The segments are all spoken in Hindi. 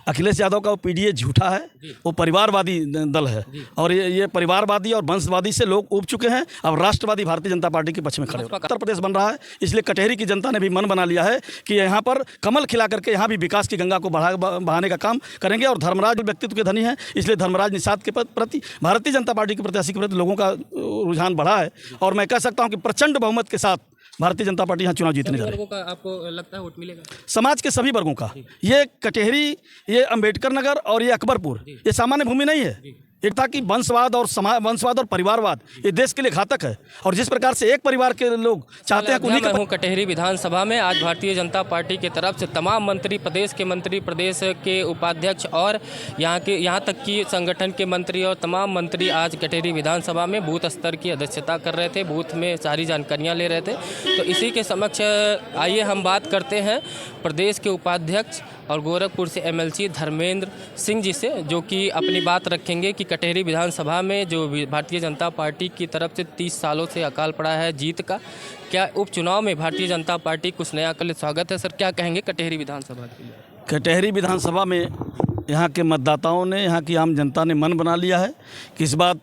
अखिलेश यादव का वो पीडीए झूठा है, वो परिवारवादी दल है और ये परिवारवादी और वंशवादी से लोग उब चुके हैं। अब राष्ट्रवादी भारतीय जनता पार्टी के पक्ष में खड़े हो। उत्तर प्रदेश बन रहा है, इसलिए कटहरी की जनता ने भी मन बना लिया है कि यहाँ पर कमल खिला करके यहाँ भी विकास की गंगा को बहाने का काम करेंगे। और धर्मराज व्यक्तित्व के धनी है, इसलिए धर्मराज निषाद के प्रति भारतीय जनता पार्टी के प्रत्याशी के प्रति लोगों का रुझान बढ़ा है। और मैं कह सकता हूँ कि प्रचंड बहुमत के साथ भारतीय जनता पार्टी यहाँ चुनाव जीतने जा रही है। आपको लगता है वोट मिलेगा? समाज के सभी वर्गों का। ये कटहरी, ये अंबेडकर नगर और ये अकबरपुर, ये सामान्य भूमि नहीं है। एक था कि वंशवाद और परिवारवाद ये देश के लिए घातक है। और जिस प्रकार से एक परिवार के लोग चाहते हैं उन्हीं का। कटहरी विधानसभा में आज भारतीय जनता पार्टी की तरफ से तमाम मंत्री, प्रदेश के उपाध्यक्ष और यहाँ तक कि संगठन के मंत्री और तमाम मंत्री आज कटहरी विधानसभा में बूथ स्तर की अध्यक्षता कर रहे थे, बूथ में सारी जानकारियाँ ले रहे थे। तो इसी के समक्ष आइए हम बात करते हैं प्रदेश के उपाध्यक्ष और गोरखपुर से एमएलसी धर्मेंद्र सिंह जी से, जो कि अपनी बात रखेंगे कि कटहरी विधानसभा में जो भारतीय जनता पार्टी की तरफ से 30 सालों से अकाल पड़ा है जीत का, क्या उपचुनाव में भारतीय जनता पार्टी कुछ नया कर ले? स्वागत है सर, क्या कहेंगे कटहरी विधानसभा के लिए? कटहरी विधानसभा में यहाँ के मतदाताओं ने, यहाँ की आम जनता ने मन बना लिया है कि इस बात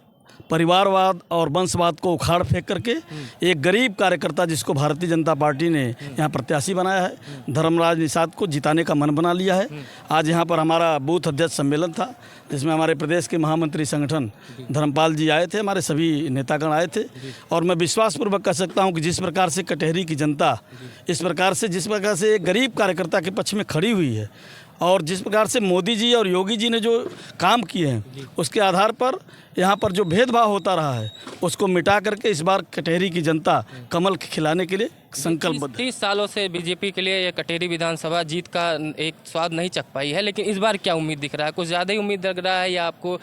परिवारवाद और वंशवाद को उखाड़ फेंक करके एक गरीब कार्यकर्ता जिसको भारतीय जनता पार्टी ने यहाँ प्रत्याशी बनाया है, धर्मराज निषाद को जिताने का मन बना लिया है। आज यहाँ पर हमारा बूथ अध्यक्ष सम्मेलन था, जिसमें हमारे प्रदेश के महामंत्री संगठन धर्मपाल जी आए थे, हमारे सभी नेतागण आए थे। और मैं विश्वासपूर्वक कह सकता हूँ कि जिस प्रकार से कटहरी की जनता जिस प्रकार से एक गरीब कार्यकर्ता के पक्ष में खड़ी हुई है और जिस प्रकार से मोदी जी और योगी जी ने जो काम किए हैं उसके आधार पर यहाँ पर जो भेदभाव होता रहा है उसको मिटा करके इस बार कटहरी की जनता कमल खिलाने के लिए संकल्पबद्ध। 30 सालों से बीजेपी के लिए ये कटहरी विधानसभा जीत का एक स्वाद नहीं चख पाई है, लेकिन इस बार क्या उम्मीद दिख रहा है? कुछ ज़्यादा ही उम्मीद लग रहा है या आपको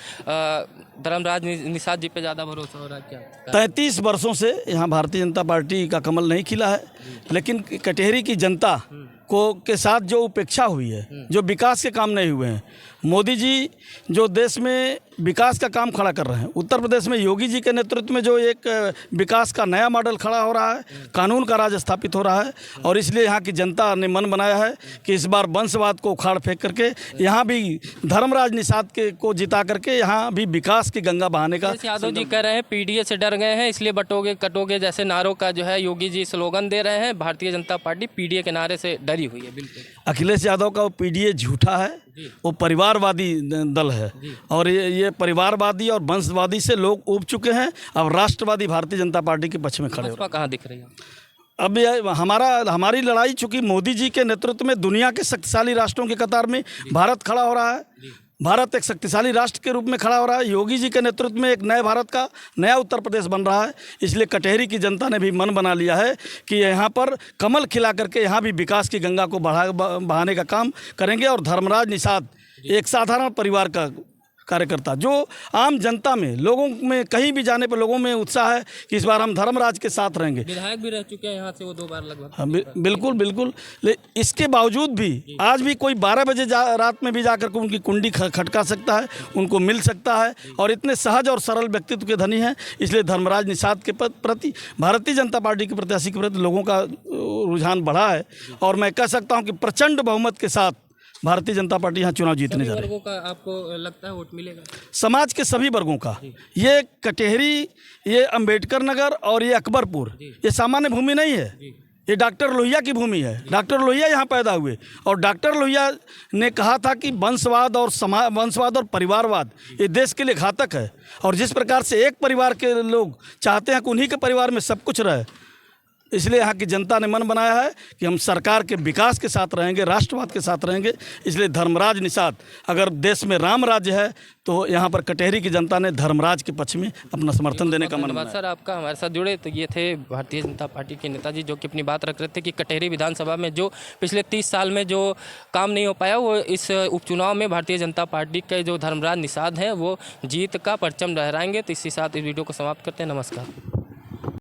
धर्मराज निषाद जी पे ज़्यादा भरोसा हो रहा है? क्या 33 वर्षों से यहाँ भारतीय जनता पार्टी का कमल नहीं खिला है, लेकिन कटहरी की जनता के साथ जो उपेक्षा हुई है, जो विकास के काम नहीं हुए हैं, मोदी जी जो देश में विकास का काम खड़ा कर रहे हैं, उत्तर प्रदेश में योगी जी के नेतृत्व में जो एक विकास का नया मॉडल खड़ा हो रहा है, कानून का राज स्थापित हो रहा है। और इसलिए यहाँ की जनता ने मन बनाया है कि इस बार वंशवाद को उखाड़ फेंक करके यहाँ भी धर्मराज निषाद को जिता करके यहाँ भी विकास की गंगा बहाने का। यादव जी कह रहे हैं पीडीए से डर गए हैं, इसलिए बटोगे कटोगे जैसे नारों का जो है योगी जी स्लोगन दे रहे हैं। भारतीय जनता पार्टी पीडीए के नारे से डरी हुई है। बिल्कुल अखिलेश यादव का वो पीडीए झूठा है, वो परिवारवादी दल है और ये परिवारवादी और वंशवादी से लोग उब चुके हैं। अब राष्ट्रवादी भारतीय जनता पार्टी के पक्ष में खड़े हो। कहाँ दिख रही है अब हमारी लड़ाई, चूंकि मोदी जी के नेतृत्व में दुनिया के शक्तिशाली राष्ट्रों के कतार में भारत खड़ा हो रहा है, भारत एक शक्तिशाली राष्ट्र के रूप में खड़ा हो रहा है। योगी जी के नेतृत्व में एक नए भारत का नया उत्तर प्रदेश बन रहा है। इसलिए कटहरी की जनता ने भी मन बना लिया है कि यहाँ पर कमल खिला करके यहाँ भी विकास की गंगा को बहाने का काम करेंगे। और धर्मराज निषाद एक साधारण परिवार का कार्यकर्ता, जो आम जनता में, लोगों में, कहीं भी जाने पर लोगों में उत्साह है कि इस बार हम धर्मराज के साथ रहेंगे। विधायक भी रह चुके हैं यहाँ से वो 2 बार लगभग। बिल्कुल। इसके बावजूद भी आज भी कोई 12 बजे रात में भी जाकर के उनकी कुंडी खटका सकता है, उनको मिल सकता है। और इतने सहज और सरल व्यक्तित्व के धनी हैं, इसलिए धर्मराज निषाद के प्रति भारतीय जनता पार्टी के प्रत्याशी के प्रति लोगों का रुझान बढ़ा है। और मैं कह सकता हूँ कि प्रचंड बहुमत के साथ भारतीय जनता पार्टी यहाँ चुनाव जीतने जा रही है। आपको लगता है वोट मिलेगा? समाज के सभी वर्गों का। ये कटहरी, ये अंबेडकर नगर और ये अकबरपुर, ये सामान्य भूमि नहीं है, ये डॉक्टर लोहिया की भूमि है। डॉक्टर लोहिया यहाँ पैदा हुए और डॉक्टर लोहिया ने कहा था कि वंशवाद और परिवारवाद ये देश के लिए घातक है। और जिस प्रकार से एक परिवार के लोग चाहते हैं कि उन्हीं के परिवार में सब कुछ रहे, इसलिए यहाँ की जनता ने मन बनाया है कि हम सरकार के विकास के साथ रहेंगे, राष्ट्रवाद के साथ रहेंगे। इसलिए धर्मराज निषाद, अगर देश में राम राज्य है तो यहाँ पर कटहरी की जनता ने धर्मराज के पक्ष में अपना समर्थन देने का मन बनाया। सर आपका हमारे साथ जुड़े, तो ये थे भारतीय जनता पार्टी के नेताजी जो कि अपनी बात रख रहे थे कि कटहरी विधानसभा में जो पिछले 30 साल में जो काम नहीं हो पाया, वो इस उपचुनाव में भारतीय जनता पार्टी के जो धर्मराज निषाद हैं वो जीत का परचम लहराएंगे। तो इसी साथ इस वीडियो को समाप्त करते हैं। नमस्कार।